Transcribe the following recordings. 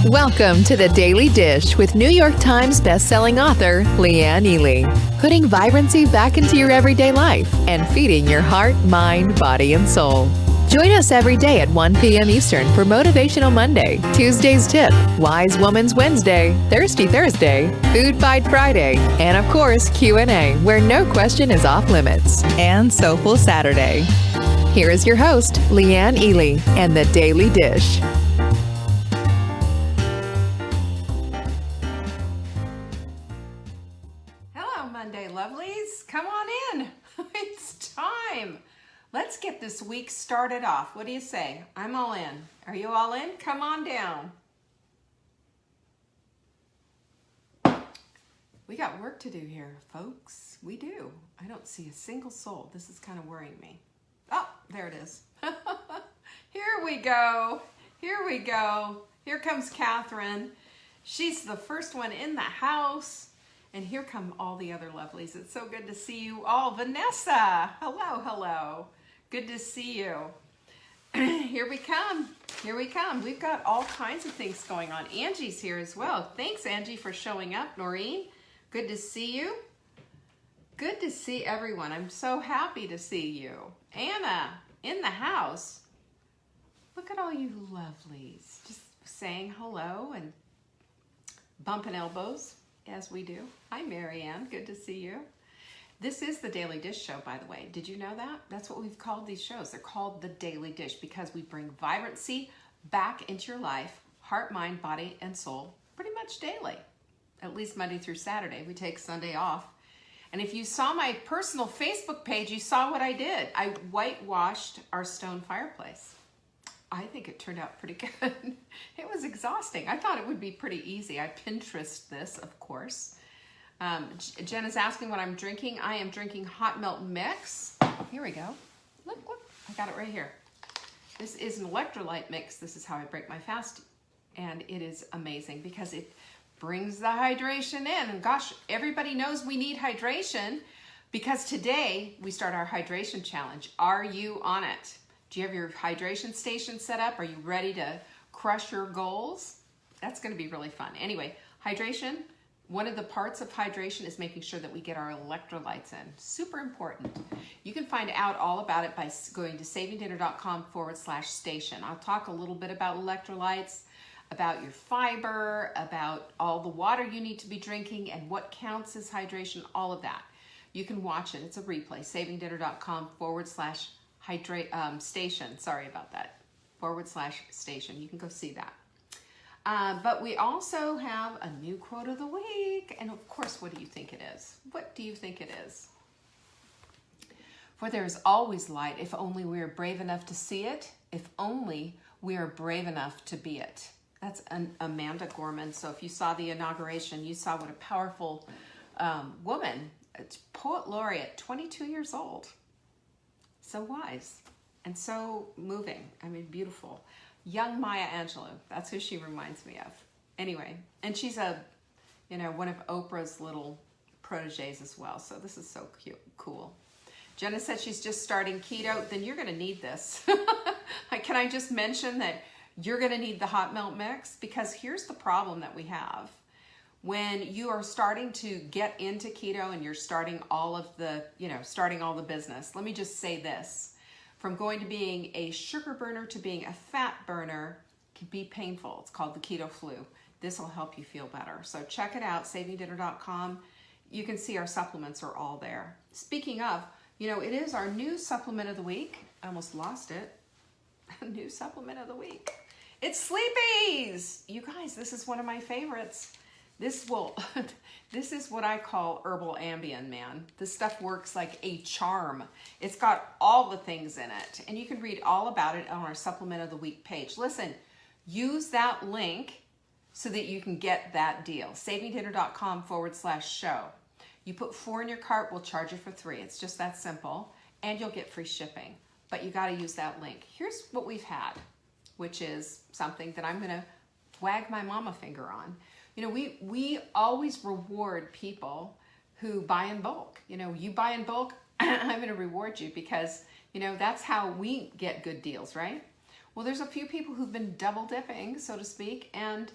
Welcome to the Daily Dish with New York Times bestselling author Leanne Ely. Putting vibrancy back into your everyday life and feeding your heart, mind, body, and soul. Join us every day at 1 p.m. Eastern for Motivational Monday, Tuesday's Tip, Wise Woman's Wednesday, Thirsty Thursday, Food Fight Friday, and of course Q&A, where no question is off limits, and Soulful Saturday. Here is your host, Leanne Ely, and the Daily Dish. Monday lovelies, come on in. It's time. Let's get this week started off. What do you say? I'm all in. Are you all in? Come on down. We got work to do here, folks. We do. I don't see a single soul. This is kind of worrying me. Oh, there it is. Here we go. Here we go. Here comes Catherine. She's the first one in the house. And here come all the other lovelies. It's so good to see you all. Vanessa, hello, hello. Good to see you. Here we come. Here we come. We've got all kinds of things going on. Angie's here as well. Thanks, Angie, for showing up. Noreen, good to see you. Good to see everyone. I'm so happy to see you. Anna, in the house. Look at all you lovelies. Just saying hello and bumping elbows. As we do. Hi, Marianne. Good to see you. This is the Daily Dish Show, by the way. Did you know that? That's what we've called these shows. They're called the Daily Dish because we bring vibrancy back into your life, heart, mind, body, and soul, pretty much daily, at least Monday through Saturday. We take Sunday off. And if you saw my personal Facebook page, you saw what I did. I whitewashed our stone fireplace. I think it turned out pretty good. It was exhausting. I thought it would be pretty easy. I Pinterest this, of course. Jen is asking what I'm drinking. I am drinking hot melt mix. Here we go. Look, I got it right here. This is an electrolyte mix. This is how I break my fast. And it is amazing because it brings the hydration in. And gosh, everybody knows we need hydration because today we start our hydration challenge. Are you on it? Do you have your hydration station set up? Are you ready to crush your goals? That's going to be really fun. Anyway, hydration, one of the parts of hydration is making sure that we get our electrolytes in. Super important. You can find out all about it by going to savingdinner.com/station. I'll talk a little bit about electrolytes, about your fiber, about all the water you need to be drinking and what counts as hydration, all of that. You can watch it. It's a replay, savingdinner.com/station. Sorry about that. /station. You can go see that. But we also have a new quote of the week. And of course, what do you think it is? What do you think it is? For there is always light if only we are brave enough to see it. If only we are brave enough to be it. That's Amanda Gorman. So if you saw the inauguration, you saw what a powerful woman, it's poet laureate, 22 years old. So wise and so moving. I mean, beautiful. Young Maya Angelou. That's who she reminds me of. Anyway, and she's one of Oprah's little proteges as well. So this is so cute, cool. Jenna said she's just starting keto. Then you're going to need this. Can I just mention that you're going to need the hot melt mix? Because here's the problem that we have. When you are starting to get into keto and you're starting all the business, let me just say this. From going to being a sugar burner to being a fat burner can be painful. It's called the keto flu. This will help you feel better. So check it out, savingdinner.com. You can see our supplements are all there. Speaking of, it is our new supplement of the week. I almost lost it. New supplement of the week. It's Sleepies. You guys, this is one of my favorites. This is what I call herbal Ambien, man. This stuff works like a charm. It's got all the things in it. And you can read all about it on our Supplement of the Week page. Listen, use that link so that you can get that deal. savingdinner.com/show. You put 4 in your cart, we'll charge you for 3. It's just that simple. And you'll get free shipping. But you got to use that link. Here's what we've had, which is something that I'm going to wag my mama finger on. We always reward people who buy in bulk. You buy in bulk, I'm going to reward you because, that's how we get good deals, right? Well, there's a few people who've been double dipping, so to speak, and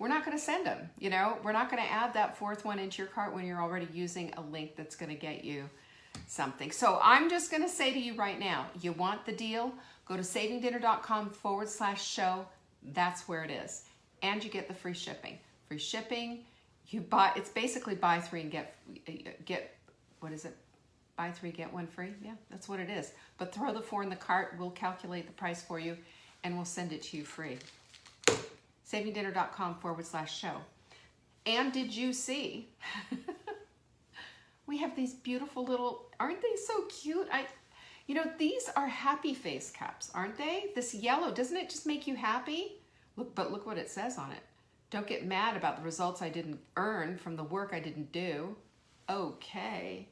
we're not going to send them. You know, we're not going to add that fourth one into your cart when you're already using a link that's going to get you something. So I'm just going to say to you right now, you want the deal? Go to savingdinner.com/show. That's where it is. And you get the free shipping. Free shipping. You buy, it's basically buy three and get, what is it? Buy three, get one free. Yeah, that's what it is. But throw the 4 in the cart. We'll calculate the price for you and we'll send it to you free. savingdinner.com/show. And did you see? We have these beautiful little, aren't they so cute? You know, these are happy face cups, aren't they? This yellow, doesn't it just make you happy? But look what it says on it. Don't get mad about the results I didn't earn from the work I didn't do. Okay.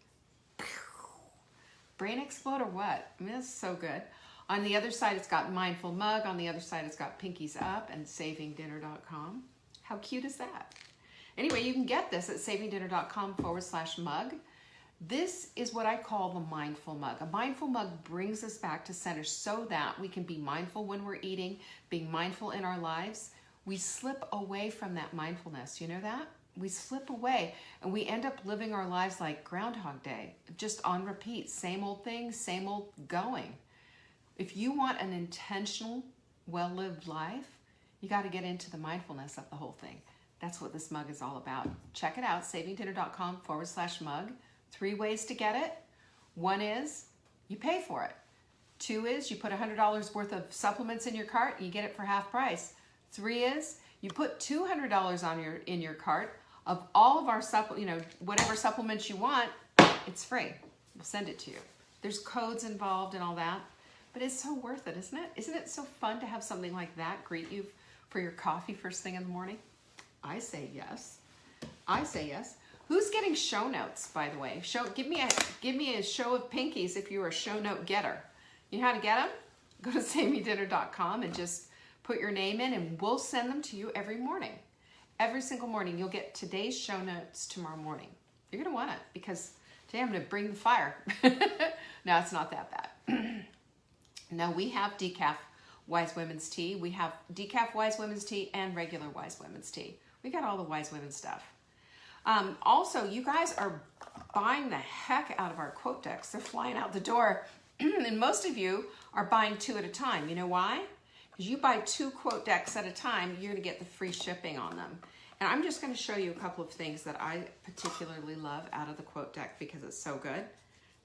Brain explode or what? I mean, that's so good. On the other side, it's got Mindful Mug. On the other side, it's got Pinkies Up and savingdinner.com. How cute is that? Anyway, you can get this at savingdinner.com/mug. This is what I call the mindful mug. A mindful mug brings us back to center so that we can be mindful when we're eating, being mindful in our lives. We slip away from that mindfulness. You know that? We slip away and we end up living our lives like Groundhog Day, just on repeat. Same old thing, same old going. If you want an intentional, well-lived life, you got to get into the mindfulness of the whole thing. That's what this mug is all about. Check it out, savingdinner.com/mug. 3 ways to get it. 1 is you pay for it. 2 is you put $100 worth of supplements in your cart and you get it for half price. 3 is you put $200 in your cart of all of our whatever supplements you want, it's free. We'll send it to you. There's codes involved and all that, but it's so worth it, isn't it? Isn't it so fun to have something like that greet you for your coffee first thing in the morning? I say yes. I say yes. Who's getting show notes, by the way? Give me a show of pinkies if you're a show note getter. You know how to get them? Go to savingdinner.com and just put your name in and we'll send them to you every morning. Every single morning. You'll get today's show notes tomorrow morning. You're going to want it because today I'm going to bring the fire. No, it's not that bad. No, we have decaf Wise Women's Tea. We have decaf Wise Women's Tea and regular Wise Women's Tea. We got all the Wise Women stuff. Also, you guys are buying the heck out of our quote decks. They're flying out the door. And most of you are buying 2 at a time. You know why? Because you buy 2 quote decks at a time, you're going to get the free shipping on them. And I'm just going to show you a couple of things that I particularly love out of the quote deck because it's so good.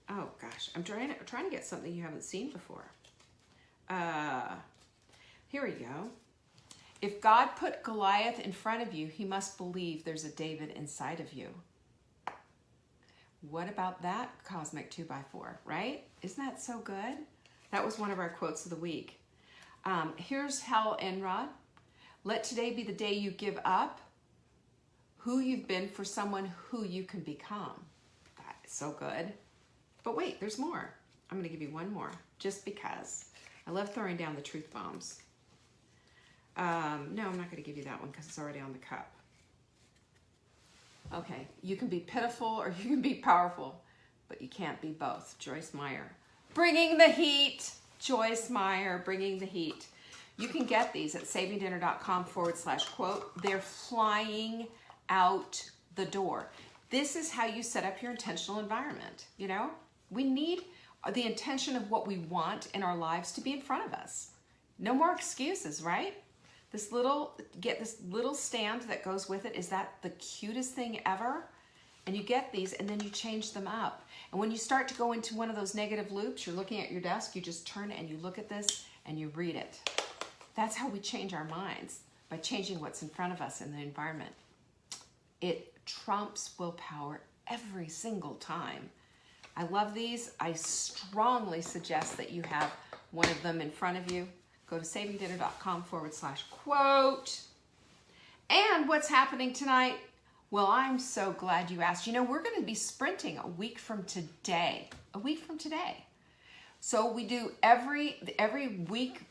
Oh gosh, I'm trying to get something you haven't seen before. Here we go. If God put Goliath in front of you, he must believe there's a David inside of you. What about that cosmic 2x4, right? Isn't that so good? That was one of our quotes of the week. Here's Hal Enrod. Let today be the day you give up who you've been for someone who you can become. That is so good. But wait, there's more. I'm going to give you one more just because. I love throwing down the truth bombs. No, I'm not going to give you that one because it's already on the cup. Okay, you can be pitiful or you can be powerful, but you can't be both. Joyce Meyer. Bringing the heat. Joyce Meyer, bringing the heat. You can get these at savingdinner.com/quote. They're flying out the door. This is how you set up your intentional environment. You know, we need the intention of what we want in our lives to be in front of us. No more excuses, right? Get this little stand that goes with it. Is that the cutest thing ever? And you get these and then you change them up. And when you start to go into one of those negative loops, you're looking at your desk, you just turn it and you look at this and you read it. That's how we change our minds, by changing what's in front of us in the environment. It trumps willpower every single time. I love these. I strongly suggest that you have one of them in front of you. Go to savingdinner.com/quote. And what's happening tonight? Well, I'm so glad you asked. You know, we're going to be sprinting a week from today. A week from today. So we do every week,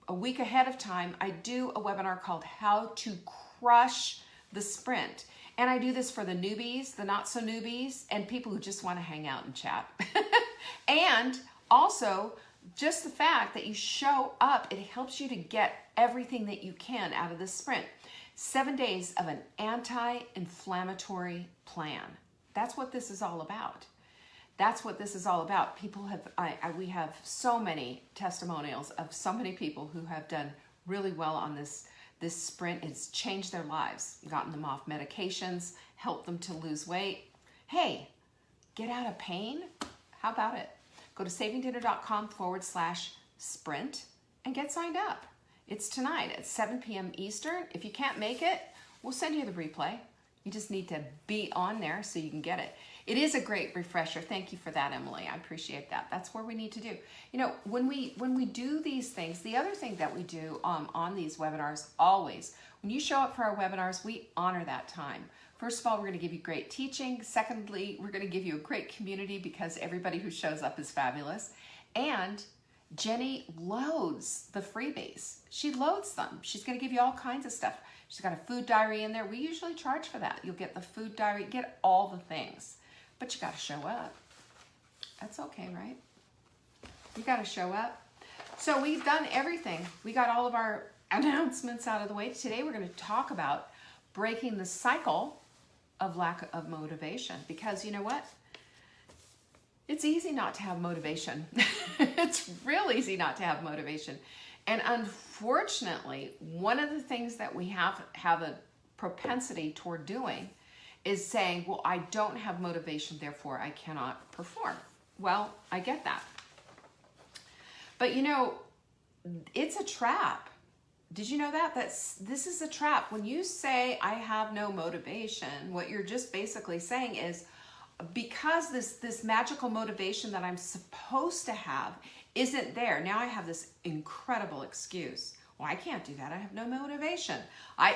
a week ahead of time, I do a webinar called How to Crush the Sprint. And I do this for the newbies, the not so newbies, and people who just want to hang out and chat. And also just the fact that you show up, it helps you to get everything that you can out of this sprint. 7 days of an anti-inflammatory plan. That's what this is all about. That's what this is all about. People have, we have so many testimonials of so many people who have done really well on this sprint. It's changed their lives, gotten them off medications, helped them to lose weight. Hey, get out of pain? How about it? Go to savingdinner.com/sprint and get signed up. It's tonight at 7 p.m. Eastern. If you can't make it, we'll send you the replay. You just need to be on there so you can get it. It is a great refresher. Thank you for that, Emily. I appreciate that. That's where we need to do. You know, when we do these things, the other thing that we do on these webinars, always, when you show up for our webinars, we honor that time. First of all, we're going to give you great teaching. Secondly, we're going to give you a great community because everybody who shows up is fabulous. And Jenny loads the freebies. She loads them. She's going to give you all kinds of stuff. She's got a food diary in there. We usually charge for that. You'll get the food diary, get all the things. But you got to show up. That's okay, right? You got to show up. So we've done everything. We got all of our announcements out of the way. Today we're going to talk about breaking the cycle of lack of motivation, because you know what? It's easy not to have motivation. It's real easy not to have motivation. And unfortunately, one of the things that we have a propensity toward doing is saying, well, I don't have motivation, therefore I cannot perform. Well, I get that. But you know, it's a trap. Did you know that? This is a trap. When you say, I have no motivation, what you're just basically saying is, because this magical motivation that I'm supposed to have isn't there, now I have this incredible excuse. Well, I can't do that. I have no motivation.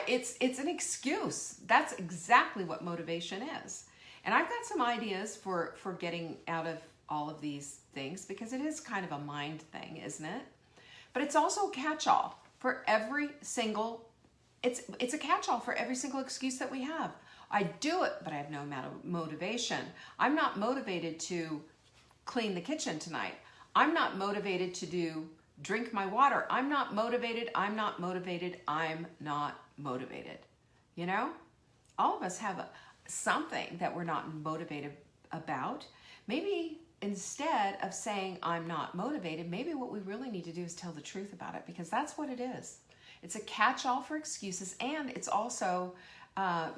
It's an excuse. That's exactly what motivation is. And I've got some ideas for getting out of all of these things, because it is kind of a mind thing, isn't it? But it's also a catch-all for every single, it's a catch-all for every single excuse that we have. I do it, but I have no motivation. I'm not motivated to clean the kitchen tonight. I'm not motivated to drink my water. I'm not motivated. I'm not motivated. I'm not motivated. You know, all of us have something that we're not motivated about. Maybe instead of saying I'm not motivated, maybe what we really need to do is tell the truth about it, because that's what it is. It's a catch-all for excuses, and it's also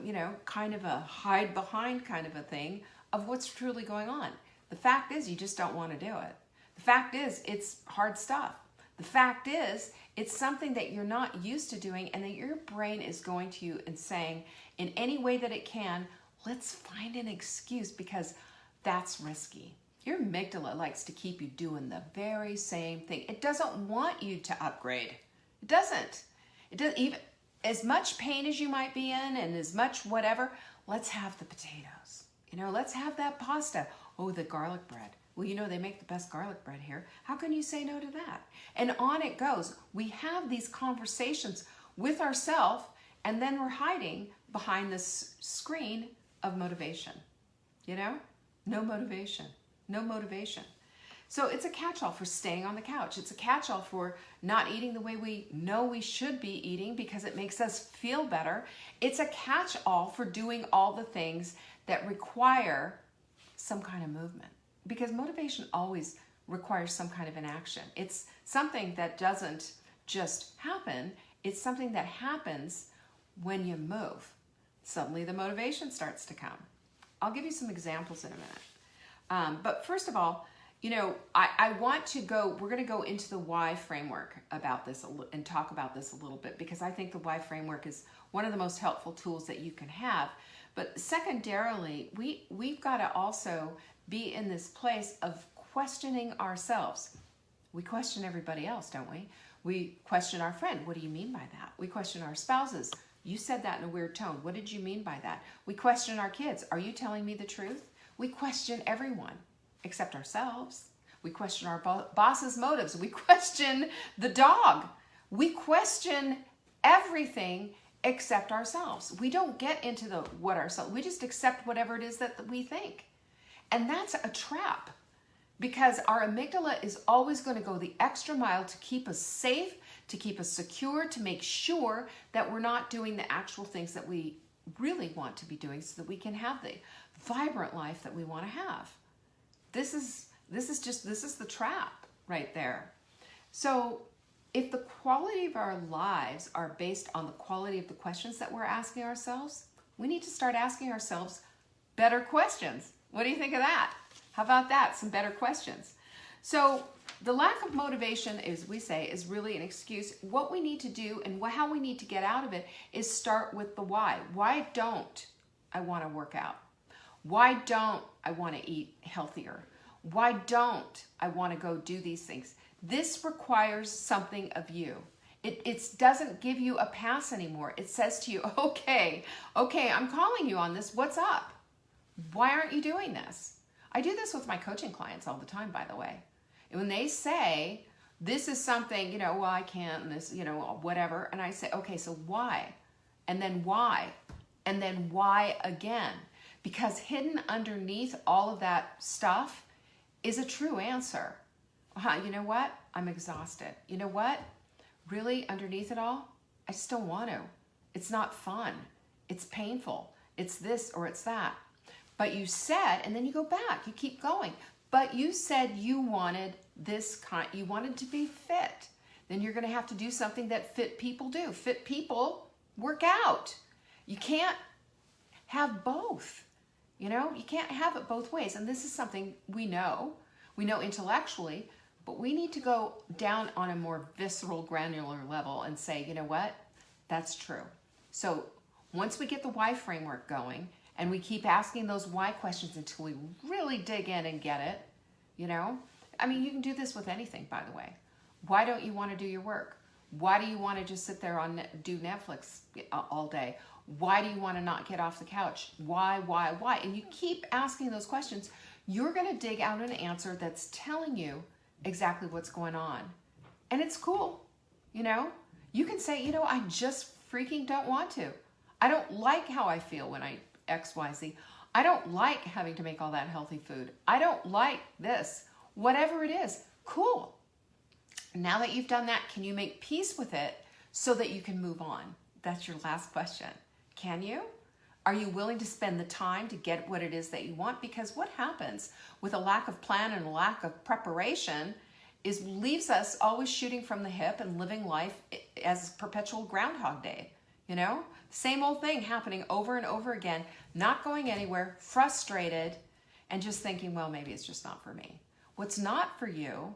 you know, kind of a hide behind kind of a thing of what's truly going on. The fact is, you just don't want to do it. The fact is, it's hard stuff. The fact is, it's something that you're not used to doing, and that your brain is going to you and saying, in any way that it can, let's find an excuse, because that's risky. Your amygdala likes to keep you doing the very same thing. It doesn't want you to upgrade. It doesn't. It doesn't even. As much pain as you might be in, and as much whatever, let's have the potatoes. You know, let's have that pasta. Oh, the garlic bread. Well, you know, they make the best garlic bread here. How can you say no to that? And on it goes. We have these conversations with ourselves, and then we're hiding behind this screen of motivation. You know, no motivation, no motivation. So it's a catch-all for staying on the couch. It's a catch-all for not eating the way we know we should be eating because it makes us feel better. It's a catch-all for doing all the things that require some kind of movement, because motivation always requires some kind of an action. It's something that doesn't just happen. It's something that happens when you move. Suddenly the motivation starts to come. I'll give you some examples in a minute. But first of all, you know, I want to go, we're going to go into the why framework about this and talk about this a little bit, because I think the why framework is one of the most helpful tools that you can have. But secondarily, we've got to also be in this place of questioning ourselves. We question everybody else, don't we? We question our friend. What do you mean by that? We question our spouses. You said that in a weird tone. What did you mean by that? We question our kids. Are you telling me the truth? We question everyone except ourselves. We question our boss's motives. We question the dog. We question everything except ourselves. We don't get into what ourselves, we just accept whatever it is that we think. And that's a trap. because our amygdala is always going to go the extra mile to keep us safe, to keep us secure, to make sure that we're not doing the actual things that we really want to be doing so that we can have the vibrant life that we want to have. This is the trap right there. So if the quality of our lives are based on the quality of the questions that we're asking ourselves, we need to start asking ourselves better questions. What do you think of that? How about that? Some better questions. So the lack of motivation, as we say, is really an excuse. What we need to do and how we need to get out of it is start with the why. Why don't I want to work out? Why don't I want to eat healthier? Why don't I want to go do these things? This requires something of you. It doesn't give you a pass anymore. It says to you, okay, I'm calling you on this. What's up? Why aren't you doing this? I do this with my coaching clients all the time, by the way. And when they say, this is something, well, I can't, and this, whatever. And I say, okay, so why? And then why? And then why again? Because hidden underneath all of that stuff is a true answer. You know what? I'm exhausted. You know what? Really, underneath it all, I still want to. It's not fun. It's painful. It's this or it's that. But you said, and then you go back, you keep going. But you said you wanted this kind, you wanted to be fit. Then you're going to have to do something that fit people do. Fit people work out. You can't have both. You can't have it both ways. And this is something we know intellectually, but we need to go down on a more visceral, granular level and say, you know what? That's true. So once we get the why framework going and we keep asking those why questions until we really dig in and get it, you can do this with anything, by the way. Why don't you want to do your work? Why do you want to just sit there do Netflix all day? Why do you want to not get off the couch? Why? And you keep asking those questions. You're going to dig out an answer that's telling you exactly what's going on. And it's cool. You can say, I just freaking don't want to. I don't like how I feel when I XYZ. I don't like having to make all that healthy food. I don't like this. Whatever it is, cool. Now that you've done that, can you make peace with it so that you can move on? That's your last question. Can you? Are you willing to spend the time to get what it is that you want? Because what happens with a lack of plan and a lack of preparation leaves us always shooting from the hip and living life as perpetual Groundhog Day. Same old thing happening over and over again, not going anywhere, frustrated, and just thinking, well, maybe it's just not for me. What's not for you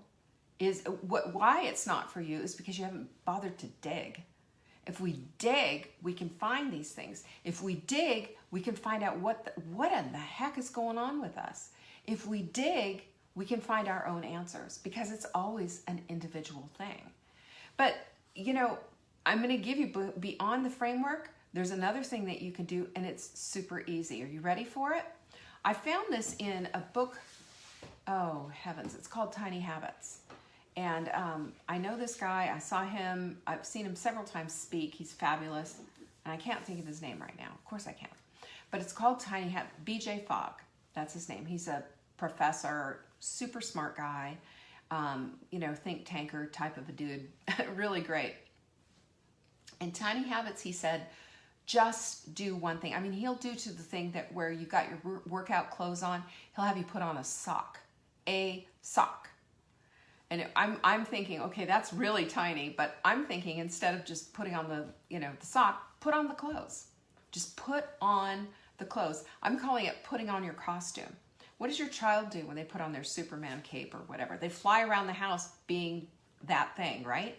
is why it's not for you is because you haven't bothered to dig. If we dig, we can find these things. If we dig, we can find out what in the heck is going on with us. If we dig, we can find our own answers because it's always an individual thing. But, I'm going to give you beyond the framework, there's another thing that you can do, and it's super easy. Are you ready for it? I found this in a book, oh heavens, it's called Tiny Habits. And I know this guy, I saw him, I've seen him several times speak, he's fabulous, and I can't think of his name right now, of course I can't. But it's called Tiny Habits, BJ Fogg, that's his name. He's a professor, super smart guy, think tanker type of a dude, really great. In Tiny Habits, he said, just do one thing. He'll do to the thing that where you got your workout clothes on, he'll have you put on a sock. And I'm thinking, okay, that's really tiny, but I'm thinking instead of just putting on the sock, put on the clothes. Just put on the clothes. I'm calling it putting on your costume. What does your child do when they put on their Superman cape or whatever? They fly around the house being that thing, right?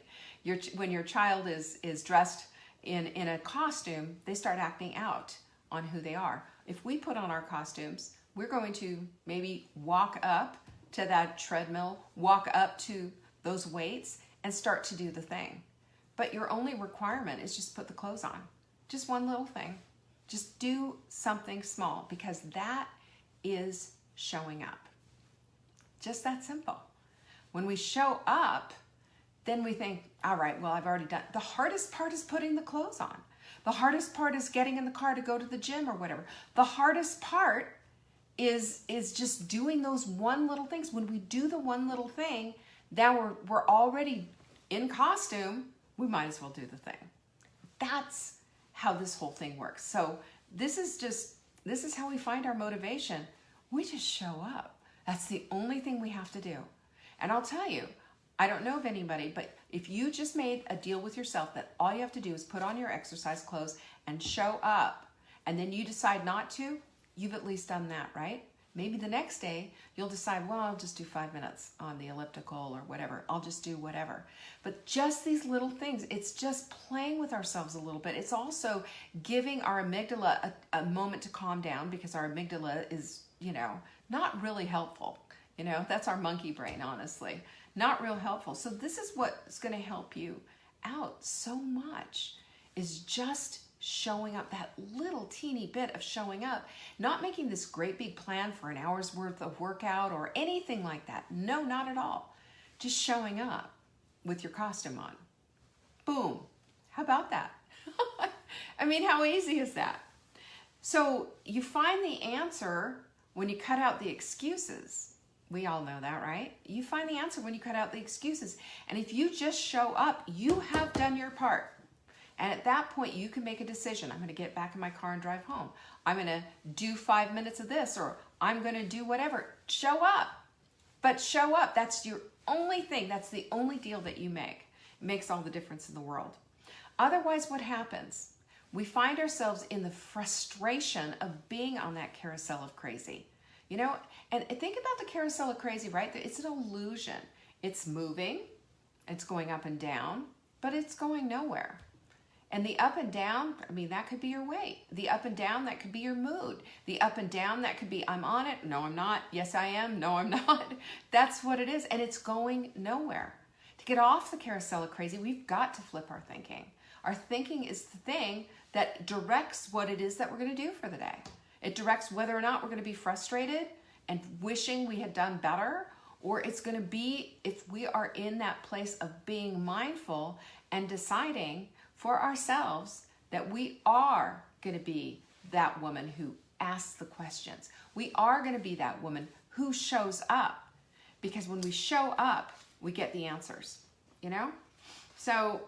When your child is dressed in a costume, they start acting out on who they are. If we put on our costumes, we're going to maybe walk up to that treadmill, walk up to those weights, and start to do the thing. But your only requirement is just put the clothes on. Just one little thing. Just do something small, because that is showing up. Just that simple. When we show up, then we think, all right, well, I've already done. The hardest part is putting the clothes on. The hardest part is getting in the car to go to the gym or whatever. The hardest part is just doing those one little things. When we do the one little thing, then we're already in costume. We might as well do the thing. That's how this whole thing works. So this is how we find our motivation. We just show up. That's the only thing we have to do. And I'll tell you, I don't know of anybody, but if you just made a deal with yourself that all you have to do is put on your exercise clothes and show up, and then you decide not to, you've at least done that, right? Maybe the next day you'll decide, well, I'll just do 5 minutes on the elliptical or whatever. I'll just do whatever. But just these little things, it's just playing with ourselves a little bit. It's also giving our amygdala a moment to calm down, because our amygdala is, not really helpful. That's our monkey brain, honestly. Not real helpful. So this is what's going to help you out so much, is just showing up, that little teeny bit of showing up, not making this great big plan for an hour's worth of workout or anything like that. No, not at all. Just showing up with your costume on. Boom. How about that? I mean, how easy is that? So you find the answer when you cut out the excuses. We all know that, right? You find the answer when you cut out the excuses. And if you just show up, you have done your part. And at that point, you can make a decision. I'm going to get back in my car and drive home. I'm going to do 5 minutes of this, or I'm going to do whatever. Show up. But show up. That's your only thing. That's the only deal that you make. It makes all the difference in the world. Otherwise, what happens? We find ourselves in the frustration of being on that carousel of crazy. And think about the carousel of crazy, right? It's an illusion. It's moving. It's going up and down, but it's going nowhere. And the up and down, that could be your weight. The up and down, that could be your mood. The up and down, that could be, I'm on it. No, I'm not. Yes, I am. No, I'm not. That's what it is. And it's going nowhere. To get off the carousel of crazy, we've got to flip our thinking. Our thinking is the thing that directs what it is that we're going to do for the day. It directs whether or not we're going to be frustrated and wishing we had done better, or it's going to be if we are in that place of being mindful and deciding for ourselves that we are going to be that woman who asks the questions. We are going to be that woman who shows up, because when we show up, we get the answers, So,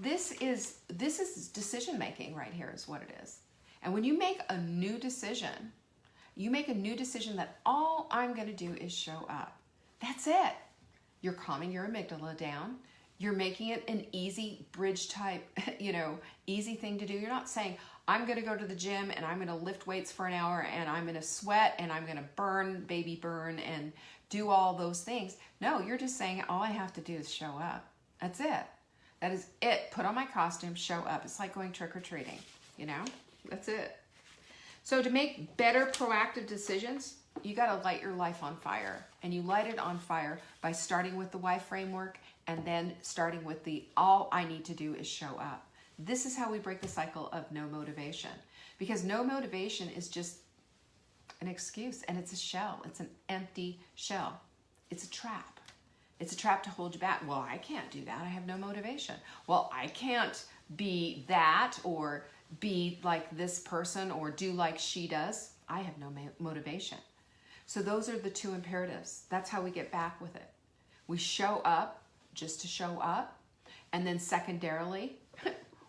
this is decision making right here is what it is. And when you make a new decision, that all I'm going to do is show up. That's it. You're calming your amygdala down. You're making it an easy bridge type, easy thing to do. You're not saying, I'm going to go to the gym and I'm going to lift weights for an hour and I'm going to sweat and I'm going to burn and do all those things. No, you're just saying all I have to do is show up. That's it. That is it. Put on my costume, show up. It's like going trick-or-treating, That's it. So to make better proactive decisions, you got to light your life on fire. And you light it on fire by starting with the why framework and then starting with the all I need to do is show up. This is how we break the cycle of no motivation. Because no motivation is just an excuse, and it's a shell. It's an empty shell. It's a trap. It's a trap to hold you back. Well, I can't do that. I have no motivation. Well, I can't be that or be like this person or do like she does. I have no motivation. So those are the two imperatives. That's how we get back with it. We show up just to show up. And then secondarily,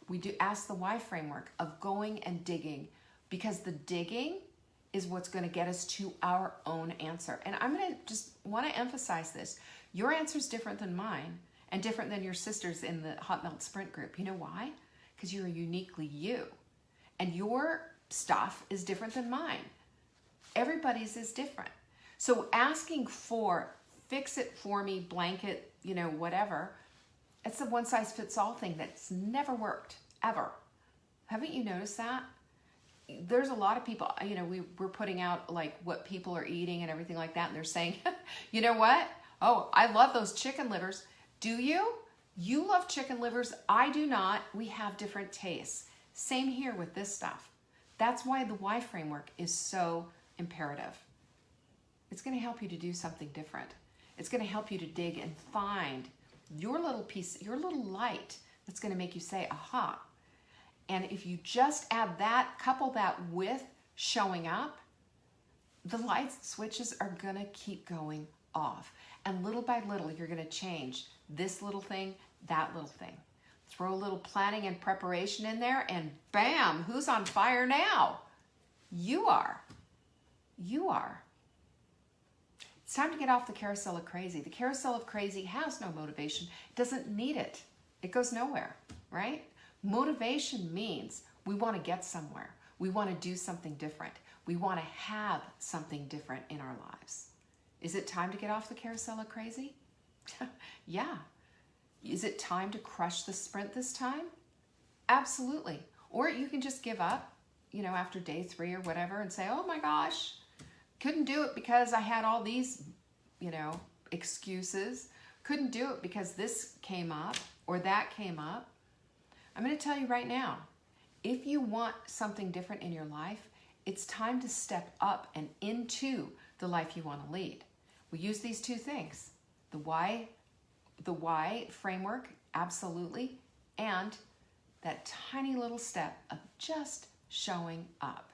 we do ask the why framework of going and digging, because the digging is what's going to get us to our own answer. And I'm going to just want to emphasize this. Your answer is different than mine and different than your sister's in the Hot Melt Sprint group. You know why? Because you're uniquely you. And your stuff is different than mine. Everybody's is different. So asking for, fix it for me, blanket, whatever, it's a one-size-fits-all thing that's never worked, ever. Haven't you noticed that? There's a lot of people, we're putting out like what people are eating and everything like that, and they're saying, you know what? Oh, I love those chicken livers. Do you? You love chicken livers. I do not. We have different tastes. Same here with this stuff. That's why the why framework is so imperative. It's going to help you to do something different. It's going to help you to dig and find your little piece, your little light that's going to make you say, aha. And if you just add that, couple that with showing up, the light switches are going to keep going off. And little by little, you're going to change this little thing, that little thing. Throw a little planning and preparation in there, and bam, who's on fire now? You are. You are. It's time to get off the carousel of crazy. The carousel of crazy has no motivation. It doesn't need it. It goes nowhere, right? Motivation means we want to get somewhere. We want to do something different. We want to have something different in our lives. Is it time to get off the carousel of crazy? Yeah. Is it time to crush the sprint this time? Absolutely. Or you can just give up, after day 3 or whatever and say, oh my gosh, couldn't do it because I had all these, excuses. Couldn't do it because this came up or that came up. I'm going to tell you right now, if you want something different in your life, it's time to step up and into the life you want to lead. We use these 2 things, the why framework, absolutely, and that tiny little step of just showing up,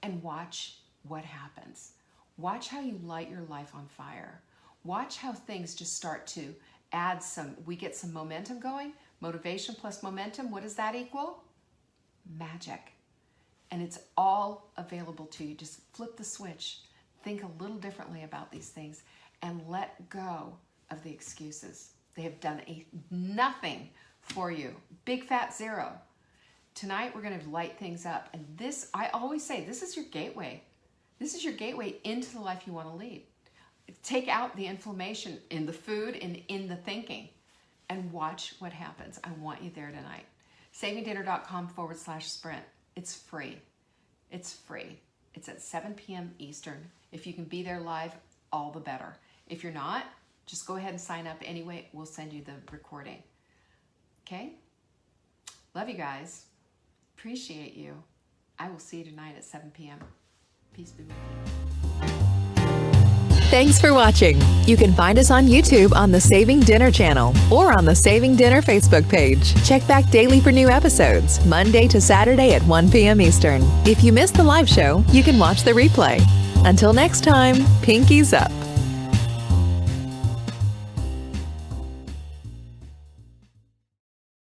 and watch what happens. Watch how you light your life on fire. Watch how things just start to add we get some momentum going. Motivation plus momentum, what does that equal? Magic. And it's all available to you. Just flip the switch, think a little differently about these things, and let go of the excuses. They have done nothing for you. Big fat zero. Tonight, we're going to light things up. And this, I always say, this is your gateway. This is your gateway into the life you want to lead. Take out the inflammation in the food and in the thinking and watch what happens. I want you there tonight. savingdinner.com/sprint. It's free. It's free. It's at 7 p.m. Eastern. If you can be there live, all the better. If you're not, just go ahead and sign up anyway. We'll send you the recording. Okay? Love you guys. Appreciate you. I will see you tonight at 7 p.m. Peace be with you. Thanks for watching. You can find us on YouTube on the Saving Dinner channel or on the Saving Dinner Facebook page. Check back daily for new episodes, Monday to Saturday at 1 p.m. Eastern. If you missed the live show, you can watch the replay. Until next time, pinkies up.